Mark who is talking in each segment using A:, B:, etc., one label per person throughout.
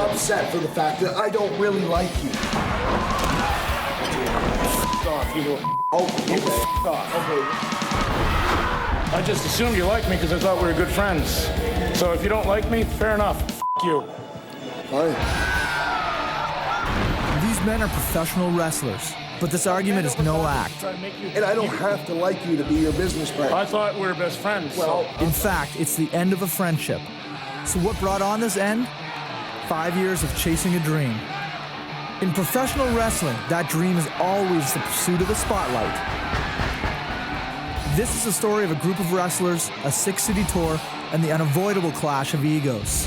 A: upset for the fact that I don't really like you. F*** off, you little... Oh, okay. F*** off. Okay.
B: I just assumed you liked me because I thought we were good friends. So if you don't like me, fair enough. F*** you.
A: Fine.
C: These men are professional wrestlers, but this argument is no act.
A: And I don't have to like you to be your business partner.
B: I thought we were best friends.
A: Well,
C: In fact, it's the end of a friendship. So what brought on this end? 5 years of chasing a dream. In professional wrestling, that dream is always the pursuit of the spotlight. This is the story of a group of wrestlers, a 6-city tour, and the unavoidable clash of egos.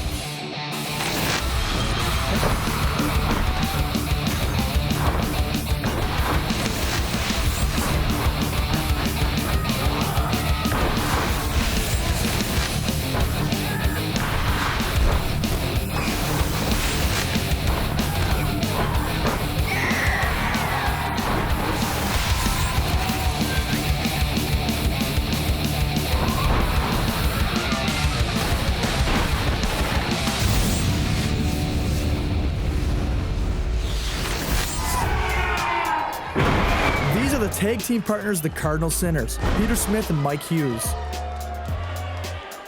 C: Tag team partners, the Cardinal Sinners, Peter Smith and Mike Hughes.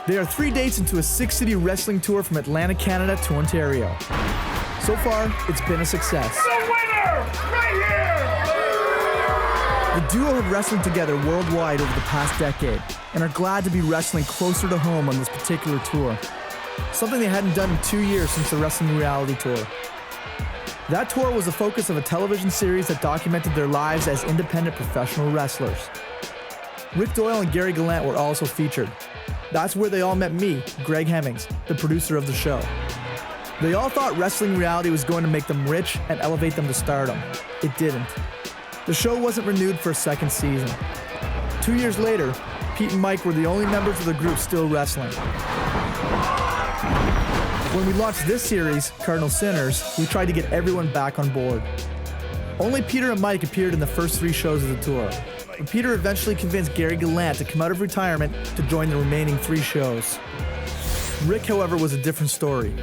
C: They are 3 dates into a 6-city wrestling tour from Atlantic, Canada to Ontario. So far, it's been a success.
B: The winner! Right here!
C: The duo have wrestled together worldwide over the past decade and are glad to be wrestling closer to home on this particular tour. Something they hadn't done in 2 years since the Wrestling Reality Tour. That tour was the focus of a television series that documented their lives as independent professional wrestlers. Rick Doyle and Gary Gallant were also featured. That's where they all met me, Greg Hemmings, the producer of the show. They all thought Wrestling Reality was going to make them rich and elevate them to stardom. It didn't. The show wasn't renewed for a second season. 2 years later, Pete and Mike were the only members of the group still wrestling. When we launched this series, Cardinal Sinners, we tried to get everyone back on board. Only Peter and Mike appeared in the first 3 shows of the tour, but Peter eventually convinced Gary Gallant to come out of retirement to join the remaining 3 shows. Rick, however, was a different story.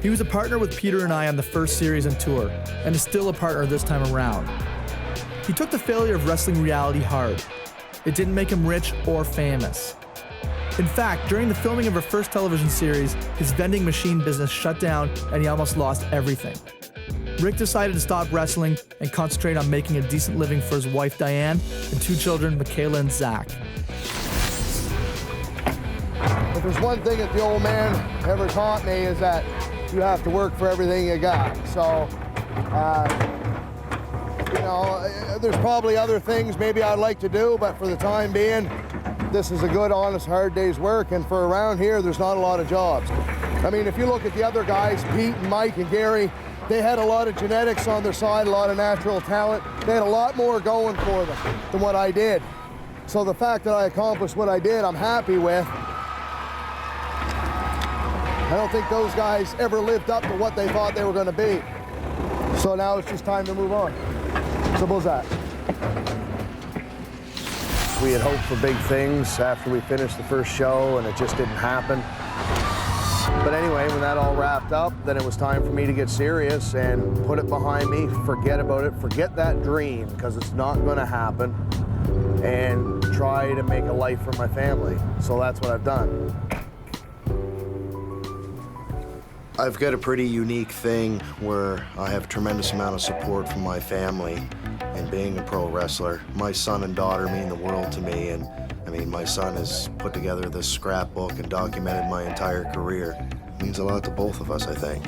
C: He was a partner with Peter and I on the first series and tour, and is still a partner this time around. He took the failure of Wrestling Reality hard. It didn't make him rich or famous. In fact, during the filming of our first television series, his vending machine business shut down and he almost lost everything. Rick decided to stop wrestling and concentrate on making a decent living for his wife Diane and 2 children, Michaela and Zach.
A: If there's one thing that the old man ever taught me is that you have to work for everything you got. So, there's probably other things maybe I'd like to do, but for the time being, this is a good, honest, hard day's work, and for around here, there's not a lot of jobs. I mean, if you look at the other guys, Pete and Mike and Gary, they had a lot of genetics on their side, a lot of natural talent. They had a lot more going for them than what I did. So the fact that I accomplished what I did, I'm happy with. I don't think those guys ever lived up to what they thought they were going to be. So now it's just time to move on. Simple as that. We had hoped for big things after we finished the first show, and it just didn't happen. But anyway, when that all wrapped up, then it was time for me to get serious and put it behind me, forget about it, forget that dream, because it's not going to happen, and try to make a life for my family. So that's what I've done. I've got a pretty unique thing where I have a tremendous amount of support from my family. And being a pro wrestler, my son and daughter mean the world to me. And I mean, my son has put together this scrapbook and documented my entire career. It means a lot to both of us, I think.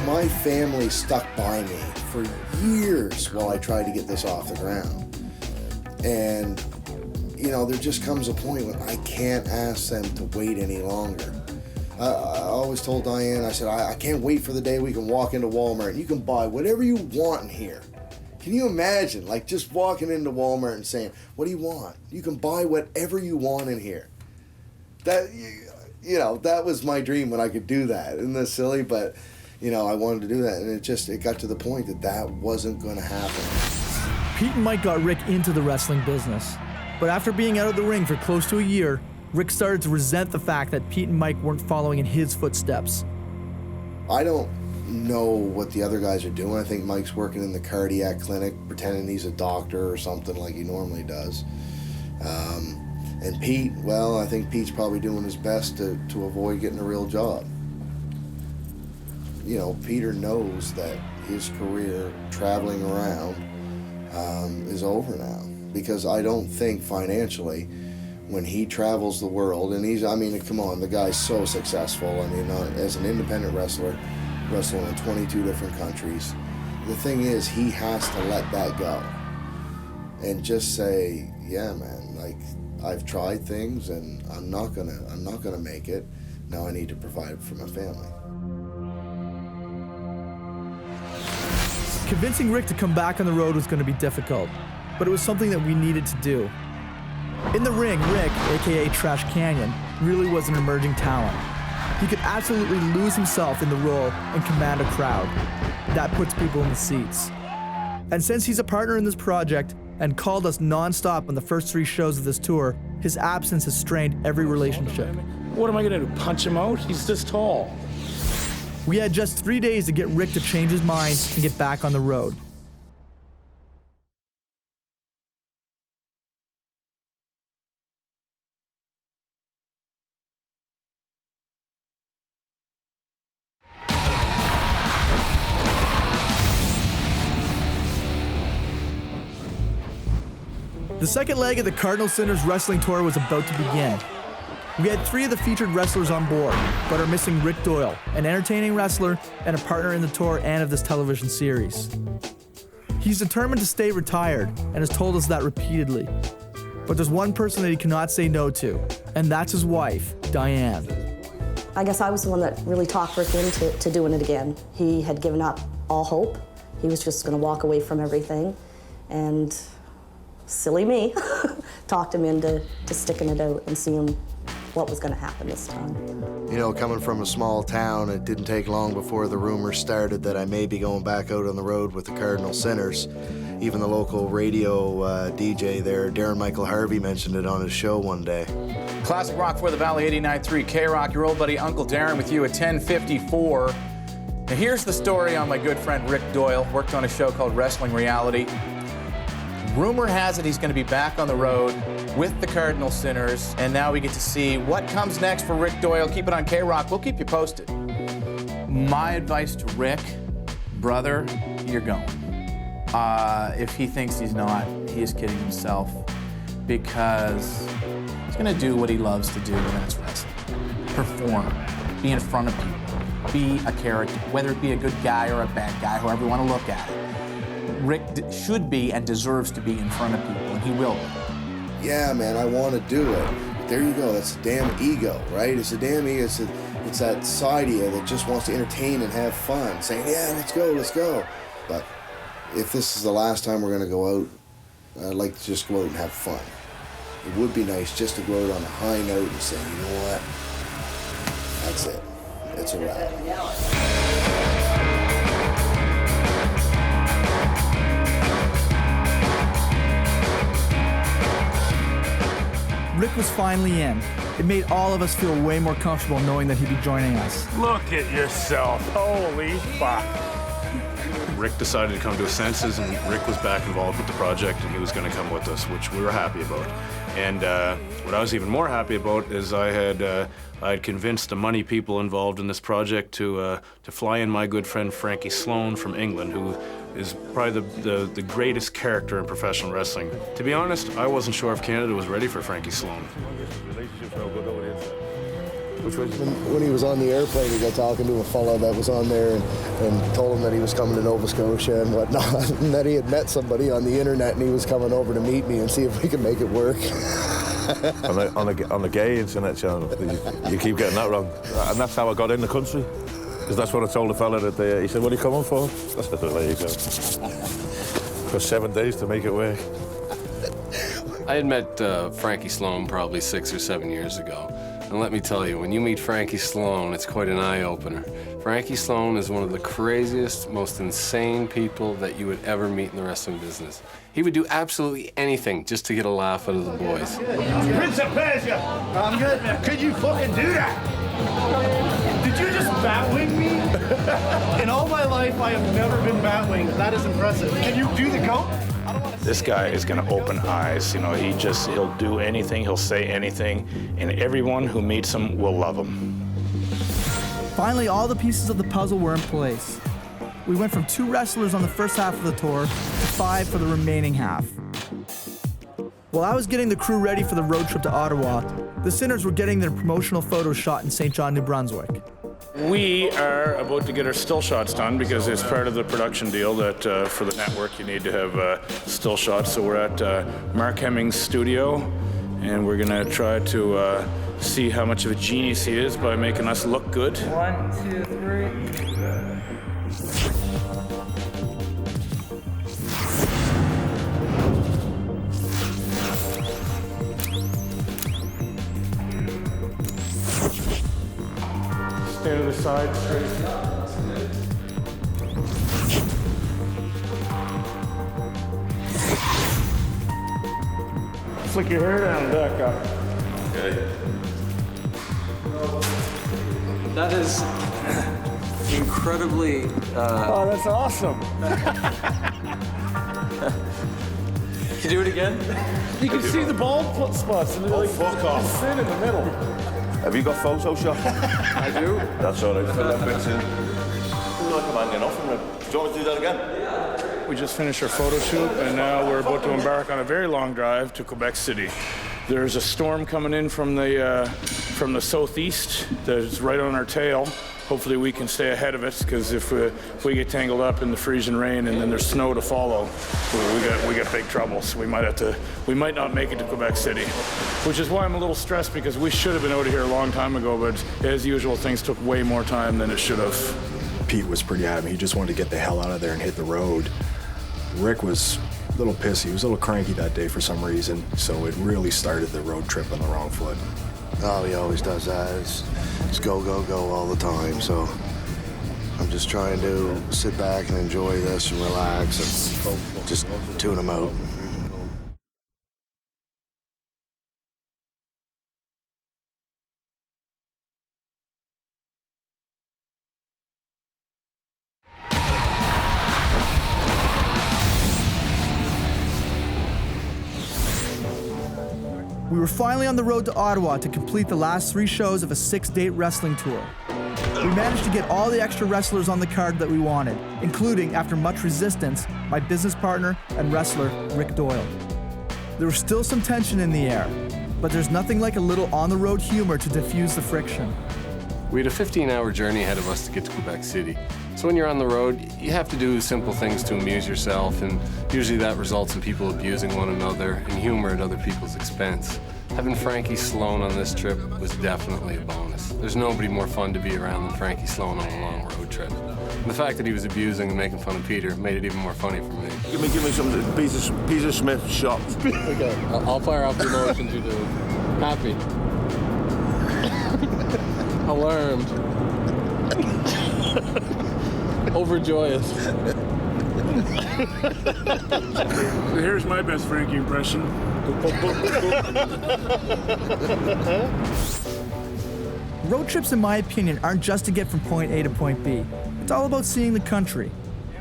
A: My family stuck by me for years while I tried to get this off the ground. And there just comes a point when I can't ask them to wait any longer. I always told Diane, I said, I can't wait for the day we can walk into Walmart and you can buy whatever you want in here. Can you imagine, just walking into Walmart and saying, what do you want? You can buy whatever you want in here. That was my dream when I could do that. Isn't that silly? But, I wanted to do that, and it got to the point that wasn't going to happen.
C: Pete and Mike got Rick into the wrestling business. But after being out of the ring for close to a year, Rick started to resent the fact that Pete and Mike weren't following in his footsteps.
A: I don't know what the other guys are doing. I think Mike's working in the cardiac clinic, pretending he's a doctor or something like he normally does. And Pete, well, I think Pete's probably doing his best to avoid getting a real job. You know, Peter knows that his career traveling around is over now, because I don't think financially, when he travels the world, and I mean, come on, the guy's so successful. I mean, as an independent wrestler, wrestling in 22 different countries, the thing is, he has to let that go and just say, yeah, man, like, I've tried things and I'm not gonna make it. Now I need to provide for my family.
C: Convincing Rick to come back on the road was going to be difficult, but it was something that we needed to do. In the ring, Rick, aka Trash Canyon, really was an emerging talent. He could absolutely lose himself in the role and command a crowd. That puts people in the seats. And since he's a partner in this project and called us non-stop on the first 3 shows of this tour, his absence has strained every relationship.
B: What am I gonna do, punch him out? He's this tall.
C: We had just 3 days to get Rick to change his mind and get back on the road. The second leg of the Cardinal Sinners wrestling tour was about to begin. We had 3 of the featured wrestlers on board, but are missing Rick Doyle, an entertaining wrestler and a partner in the tour and of this television series. He's determined to stay retired and has told us that repeatedly. But there's one person that he cannot say no to, and that's his wife, Diane.
D: I guess I was the one that really talked Rick into doing it again. He had given up all hope. He was just going to walk away from everything, and silly me talked him into sticking it out and seeing what was going to happen this time.
A: You know, coming from a small town, it didn't take long before the rumors started that I may be going back out on the road with the Cardinal Sinners. Even the local radio DJ there, Darren Michael Harvey, mentioned it on his show one day.
E: Classic Rock for the Valley 89.3 K-Rock, your old buddy Uncle Darren with you at 10:54. Now here's the story on my good friend Rick Doyle. Worked on a show called Wrestling Reality. Rumor has it he's going to be back on the road with the Cardinal Sinners, and now we get to see what comes next for Rick Doyle. Keep it on K-Rock. We'll keep you posted. My advice to Rick, brother, you're going. If he thinks he's not, he is kidding himself, because he's going to do what he loves to do, and that's wrestling. Perform. Be in front of people. Be a character, whether it be a good guy or a bad guy, however you want to look at it. Rick should be and deserves to be in front of people, and he will be.
A: Yeah, man, I want to do it. But there you go. That's a damn ego, right? It's a damn ego. It's that side of you that just wants to entertain and have fun, saying, yeah, let's go. But if this is the last time we're going to go out, I'd like to just go out and have fun. It would be nice just to go out on a high note and say, you know what? That's it. It's a wrap.
C: Rick was finally in. It made all of us feel way more comfortable knowing that he'd be joining us.
B: Look at yourself. Holy fuck.
F: Rick decided to come to his senses, and Rick was back involved with the project, and he was going to come with us, which we were happy about. And what I was even more happy about is I had convinced the money people involved in this project to fly in my good friend Frankie Sloane from England, who is probably the greatest character in professional wrestling. To be honest, I wasn't sure if Canada was ready for Frankie Sloane.
A: Which was when he was on the airplane, he got talking to a fellow that was on there and told him that he was coming to Nova Scotia and whatnot, and that he had met somebody on the internet and he was coming over to meet me and see if we could make it work.
G: on the gay internet channel, you keep getting that wrong, and that's how I got in the country. Because that's what I told the fella that he said, "What are you coming for?" I said, "There you go." For 7 days to make it work.
H: I had met Frankie Sloane probably 6 or 7 years ago. And let me tell you, when you meet Frankie Sloane, it's quite an eye-opener. Frankie Sloane is one of the craziest, most insane people that you would ever meet in the wrestling business. He would do absolutely anything just to get a laugh out of the boys.
I: Prince of Persia! I'm good. Could you fucking do that? Did you just batwing me? In all my life, I have never been batwinged. That is impressive. Can you do the goat?
J: This guy is going to open eyes. You know, he'll do anything, he'll say anything, and everyone who meets him will love him.
C: Finally, all the pieces of the puzzle were in place. We went from 2 wrestlers on the first half of the tour to 5 for the remaining half. While I was getting the crew ready for the road trip to Ottawa, the Sinners were getting their promotional photos shot in St. John, New Brunswick.
B: We are about to get our still shots done because it's part of the production deal that for the network you need to have still shots. So we're at Mark Hemming's studio, and we're gonna try to see how much of a genius he is by making us look good.
K: 1, 2, 3.
B: Stay to the side, straight. Flick your hair down, back up.
H: Okay.
K: That is incredibly.
B: Oh, that's awesome.
K: Can you do it again?
B: You can see the bald spots. And
G: Oh, fuck off.
B: Sit in the middle.
G: Have you got Photoshop?
K: I do.
G: That's all right. Fill that bit in. Feel like I'm hanging off from it. Do you want me to do that again?
B: We just finished our photo shoot, and now we're about to embark on a very long drive to Quebec City. There's a storm coming in from the southeast that's right on our tail. Hopefully we can stay ahead of it, because if we get tangled up in the freezing rain and then there's snow to follow, we got big trouble. So we might not make it to Quebec City, which is why I'm a little stressed, because we should have been out of here a long time ago, but as usual, things took way more time than it should have.
L: Pete was pretty adamant. He just wanted to get the hell out of there and hit the road. Rick was a little pissy. He was a little cranky that day for some reason, so it really started the road trip on the wrong foot.
A: Oh, he always does that. It's go, go, go all the time. So I'm just trying to sit back and enjoy this and relax and just tune him out.
C: We were finally on the road to Ottawa to complete the last 3 shows of a 6-date wrestling tour. We managed to get all the extra wrestlers on the card that we wanted, including, after much resistance, my business partner and wrestler, Rick Doyle. There was still some tension in the air, but there's nothing like a little on-the-road humor to diffuse the friction.
H: We had a 15-hour journey ahead of us to get to Quebec City. So when you're on the road, you have to do simple things to amuse yourself, and usually that results in people abusing one another and humor at other people's expense. Having Frankie Sloane on this trip was definitely a bonus. There's nobody more fun to be around than Frankie Sloane on a long road trip. And the fact that he was abusing and making fun of Peter made it even more funny for me.
G: Give me some Peter Smith shot.
K: Okay. I'll fire off the emotions you do. Happy. Alarmed. Overjoyous.
B: Here's my best Frankie impression.
C: Road trips, in my opinion, aren't just to get from point A to point B. It's all about seeing the country.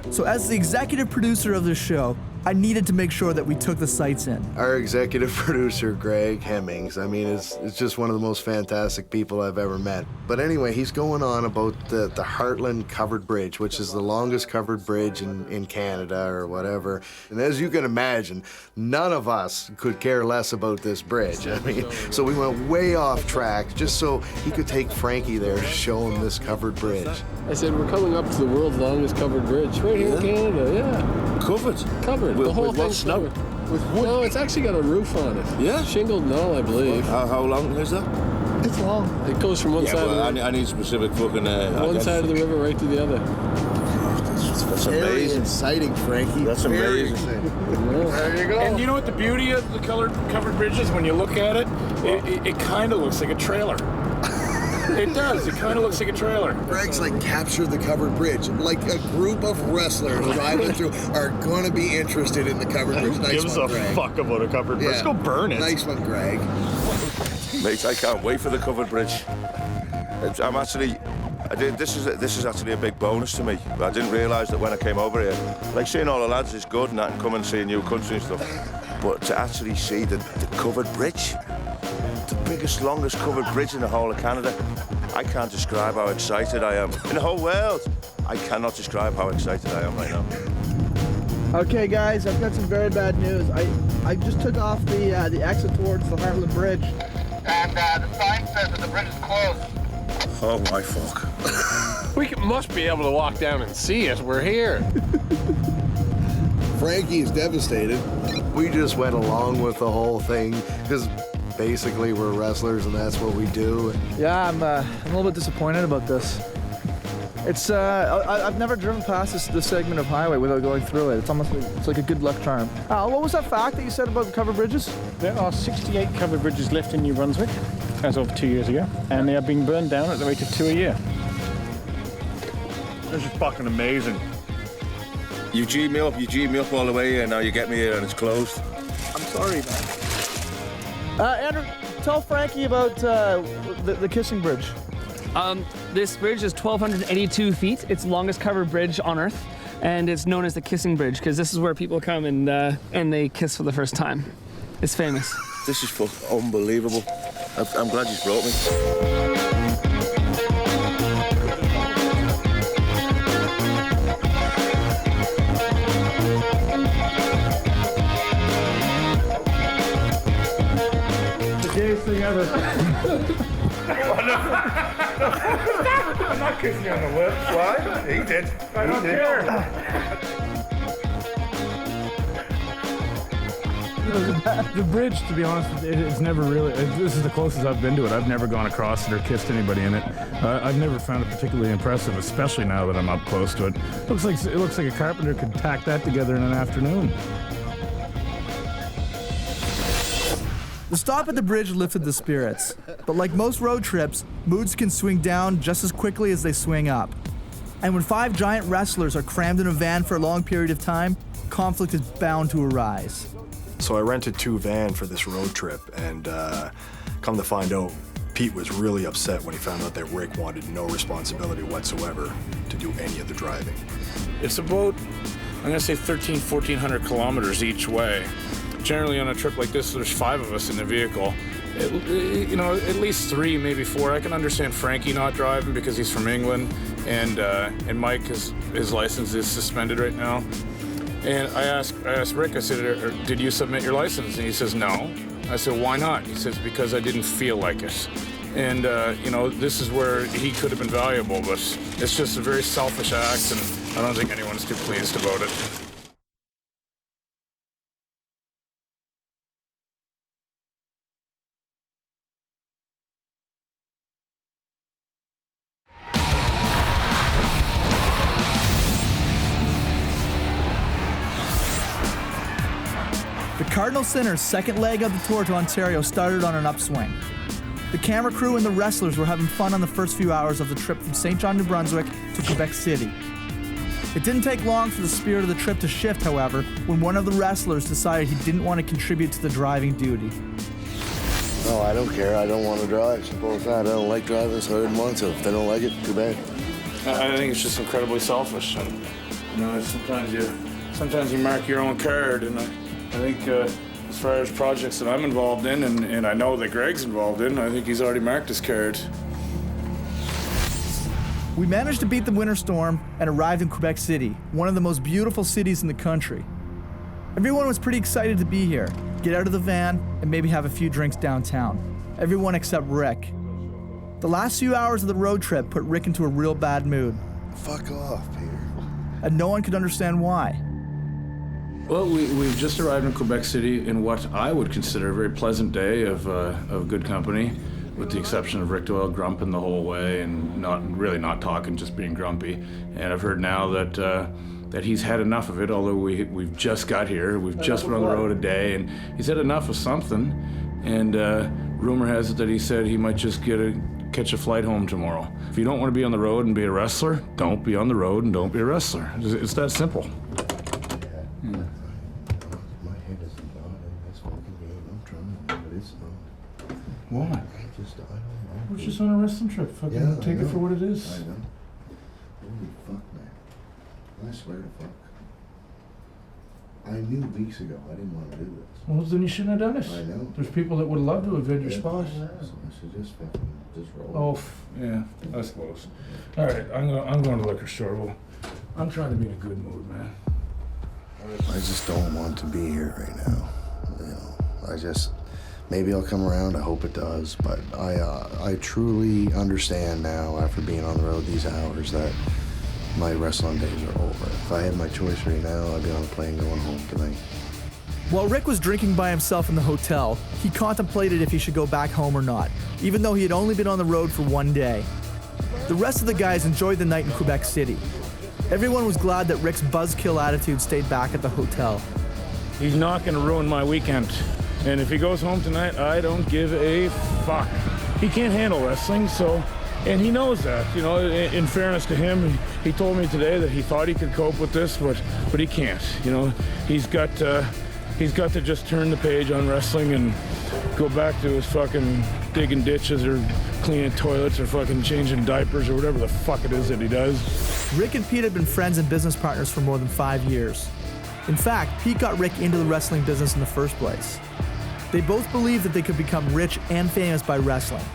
C: So as the executive producer of this show, I needed to make sure that we took the sights in.
A: Our executive producer, Greg Hemmings, I mean, it's just one of the most fantastic people I've ever met. But anyway, he's going on about the Heartland Covered Bridge, which is the longest covered bridge in Canada or whatever. And as you can imagine, none of us could care less about this bridge. I mean, so we went way off track just so he could take Frankie there to show him this covered bridge.
K: I said, we're coming up to the world's longest covered bridge right here in Canada, yeah.
G: Covered?
K: Covered.
G: With,
K: the whole
G: with what
K: thing's
G: snow?
K: covered.
G: With wood?
K: No, it's actually got a roof on it.
G: Yeah?
K: Shingled, no, I believe.
G: How long is that?
K: It's long. It goes from one side of the river.
G: I need specific fucking...
K: one side of the river right to the other.
G: That's
A: Very
G: amazing.
A: exciting, Frankie.
G: That's
A: Very
G: amazing.
A: exciting. There you go.
B: And you know what the beauty of the covered bridge is? When you look at it, it kind of looks like a trailer. It does. It kind of looks like a trailer.
A: Greg's like captured the covered bridge. Like a group of wrestlers driving through are going to be interested in the covered bridge.
L: Who
A: Nice
L: gives
A: one,
L: a
A: Greg.
L: fuck about a covered bridge?
A: Yeah.
L: Go burn it.
A: Nice one, Greg.
G: Mate, I can't wait for the covered bridge. I'm actually, this is actually a big bonus to me. I didn't realise that when I came over here. Like seeing all the lads is good and that, and come and see a new country and stuff. But to actually see the covered bridge, the biggest, longest covered bridge in the whole of Canada, I can't describe how excited I am. In the whole world, I cannot describe how excited I am right now.
C: Okay, guys, I've got some very bad news. I just took off the exit towards the Heartland Bridge.
M: And the sign says that the bridge is closed.
G: Oh my fuck.
K: We must be able to walk down and see it. We're here.
A: Frankie is devastated.
L: We just went along with the whole thing because basically we're wrestlers and that's what we do.
C: Yeah, I'm a little bit disappointed about this. It's I've never driven past this segment of highway without going through it. It's like a good luck charm. What was that fact that you said about covered bridges?
N: There are 68 covered bridges left in New Brunswick as of 2 years ago, and they are being burned down at the rate of 2 a year.
L: This is fucking amazing.
G: You G'd me up all the way here, now you get me here and it's closed.
C: I'm sorry, man. Andrew, tell Frankie about the Kissing Bridge.
O: This bridge is 1,282 feet. It's the longest covered bridge on Earth, and it's known as the Kissing Bridge because this is where people come and they kiss for the first time. It's famous.
G: This is unbelievable. I'm glad you brought me.
N: The gayest thing ever.
B: I'm not kissing you on the lips. Why? He did. I don't care.
J: The bridge, to be honest, it's never really, this is the closest I've been to it. I've never gone across it or kissed anybody in it. I've never found it particularly impressive, especially now that I'm up close to it. It looks like a carpenter could tack that together in an afternoon.
C: The stop at the bridge lifted the spirits, but like most road trips, moods can swing down just as quickly as they swing up. And when 5 giant wrestlers are crammed in a van for a long period of time, conflict is bound to arise.
L: So I rented 2 vans for this road trip, and come to find out, Pete was really upset when he found out that Rick wanted no responsibility whatsoever to do any of the driving.
B: It's about, I'm going to say 1,400 kilometers each way. Generally on a trip like this, there's 5 of us in the vehicle. At least 3, maybe 4. I can understand Frankie not driving because he's from England, and Mike, his license is suspended right now. And I asked Rick, I said, did you submit your license? And he says, no. I said, why not? He says, because I didn't feel like it. And, this is where he could have been valuable, but it's just a very selfish act, and I don't think anyone's too pleased about it.
C: The Cardinal Sinners' second leg of the tour to Ontario started on an upswing. The camera crew and the wrestlers were having fun on the first few hours of the trip from St. John, New Brunswick to Quebec City. It didn't take long for the spirit of the trip to shift, however, when one of the wrestlers decided he didn't want to contribute to the driving duty.
A: No, I don't care. I don't want to drive. Simple as that. I don't like driving, so I didn't want to. If they don't like it, too bad.
B: I think it's just incredibly selfish. And, sometimes you mark your own card, and I think as far as projects that I'm involved in, and I know that Greg's involved in, I think he's already marked his card.
C: We managed to beat the winter storm and arrived in Quebec City, one of the most beautiful cities in the country. Everyone was pretty excited to be here, get out of the van, and maybe have a few drinks downtown. Everyone except Rick. The last few hours of the road trip put Rick into a real bad mood.
A: Fuck off, Peter.
C: And no one could understand why.
B: Well, we've just arrived in Quebec City in what I would consider a very pleasant day of good company, with the exception of Rick Doyle grumping the whole way and not talking, just being grumpy. And I've heard now that he's had enough of it, although we've just got here, we've just been on the road a day, and he's had enough of something. And rumor has it that he said he might just get catch a flight home tomorrow. If you don't want to be on the road and be a wrestler, don't be on the road and don't be a wrestler. It's that simple. Why? I don't know. We're just on a wrestling trip. Fucking take it for what it is.
A: I know. Holy fuck, man. I swear to fuck. I knew weeks ago I didn't want to do this.
B: Well, then you shouldn't have done it.
A: I know.
B: There's people that would love to have been your spot.
A: So I should just fucking roll.
B: Oh, yeah, I suppose. All right, I'm going to the liquor store. Well, I'm trying to be in a good mood, man.
A: I just don't want to be here right now. Maybe I'll come around. I hope it does. But I truly understand now, after being on the road these hours, that my wrestling days are over. If I had my choice right now, I'd be on a plane going home tonight.
C: While Rick was drinking by himself in the hotel, he contemplated if he should go back home or not, even though he had only been on the road for one day. The rest of the guys enjoyed the night in Quebec City. Everyone was glad that Rick's buzzkill attitude stayed back at the hotel.
B: He's not going to ruin my weekend. And if he goes home tonight, I don't give a fuck. He can't handle wrestling, and he knows that. You know, in fairness to him, he told me today that he thought he could cope with this, but he can't. You know, he's got to just turn the page on wrestling and go back to his fucking digging ditches or cleaning toilets or fucking changing diapers or whatever the fuck it is that he does.
C: Rick and Pete had been friends and business partners for more than 5 years. In fact, Pete got Rick into the wrestling business in the first place. They both believed that they could become rich and famous by wrestling.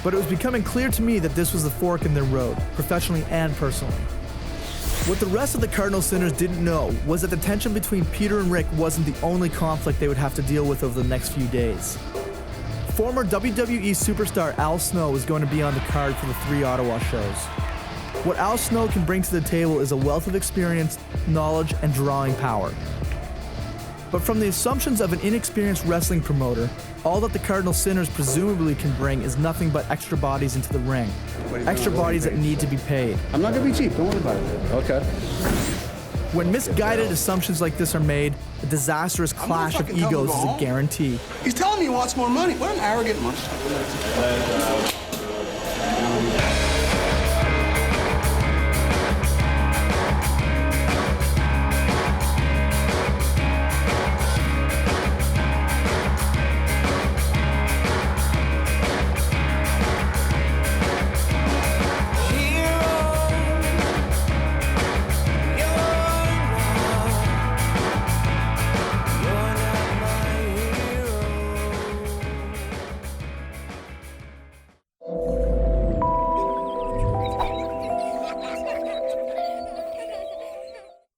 C: But it was becoming clear to me that this was the fork in their road, professionally and personally. What the rest of the Cardinal Sinners didn't know was that the tension between Peter and Rick wasn't the only conflict they would have to deal with over the next few days. Former WWE superstar Al Snow was going to be on the card for the 3 Ottawa shows. What Al Snow can bring to the table is a wealth of experience, knowledge, and drawing power. But from the assumptions of an inexperienced wrestling promoter, all that the Cardinal Sinners presumably can bring is nothing but extra bodies into the ring. Extra bodies that need to be paid.
P: I'm not gonna be cheap, don't worry about it. Okay.
C: When misguided assumptions like this are made, a disastrous clash of egos is a guarantee.
P: He's telling me he wants more money. What an arrogant monster.